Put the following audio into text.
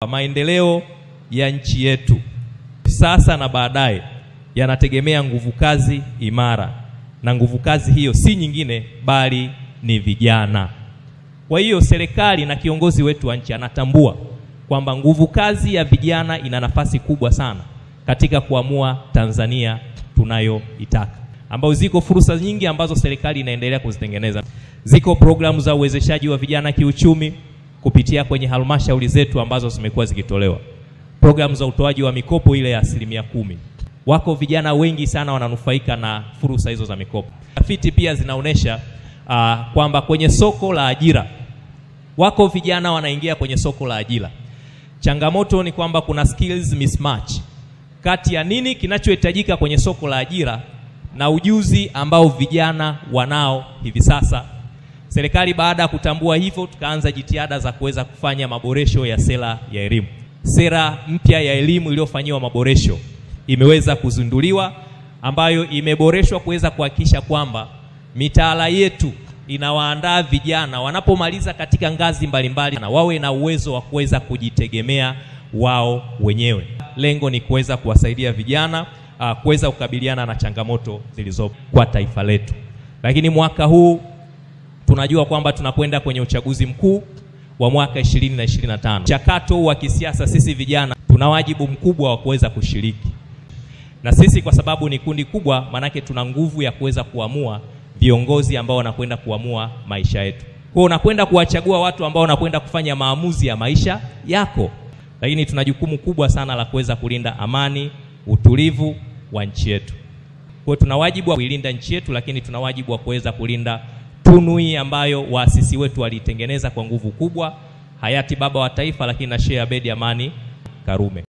Maendeleo ya nchi yetu sasa na baadaye yanategemea nguvu kazi imara, na nguvu kazi hiyo si nyingine bali ni vijana. Kwa hiyo serikali na kiongozi wetu wa nchi anatambua kwamba nguvu kazi ya vijana ina nafasi kubwa sana katika kuamua Tanzania tunayoitaka, ambao ziko fursa nyingi ambazo serikali inaendelea kuzitengeneza. Ziko programu za uwezeshaji wa vijana kiuchumi kupitia kwenye halmashauri zetu ambazo zimekuwa zikitolewa. Programu za utoaji wa mikopo ile ya 10%. Wako vijana wengi sana wananufaika na fursa hizo za mikopo. Tafiti pia zinaonesha kwamba kwenye soko la ajira wako vijana wanaingia kwenye soko la ajira. Changamoto ni kwamba kuna skills mismatch kati ya nini kinachohitajika kwenye soko la ajira na ujuzi ambao vijana wanao hivi sasa. Serikali baada ya kutambua hivyo, tukaanza jitihada za kuweza kufanya maboresho ya sera ya elimu. Sera mpya ya elimu iliyofanyiwa maboresho imeweza kuzinduliwa, ambayo imeboreshwa kuweza kuhakikisha kwamba mitaala yetu inawaandaa vijana wanapomaliza katika ngazi mbalimbali na wawe na uwezo wa kuweza kujitegemea wao wenyewe. Lengo ni kuweza kuwasaidia vijana kuweza kukabiliana na changamoto zilizopo kwa taifa letu. Lakini mwaka huu tunajua kwamba tunakwenda kwenye uchaguzi mkuu wa mwaka 2025. Mchakato wa kisiasa, sisi vijana tuna wajibu mkubwa wa kuweza kushiriki. Na sisi kwa sababu ni kundi kubwa, manake tuna nguvu ya kuweza kuamua viongozi ambao wanakwenda kuamua maisha yetu. Kwa unakwenda kuwachagua watu ambao wanakwenda kufanya maamuzi ya maisha yako. Lakini tuna jukumu kubwa sana la kuweza kulinda amani, utulivu wa nchi yetu. Kwa tuna wajibu wa kuilinda nchi yetu, lakini tuna wajibu wa kuweza kulinda tunu hii ambayo waasisi wetu walitengeneza kwa nguvu kubwa, hayati baba wa taifa, lakini na Sheikh Abeid Amani Karume.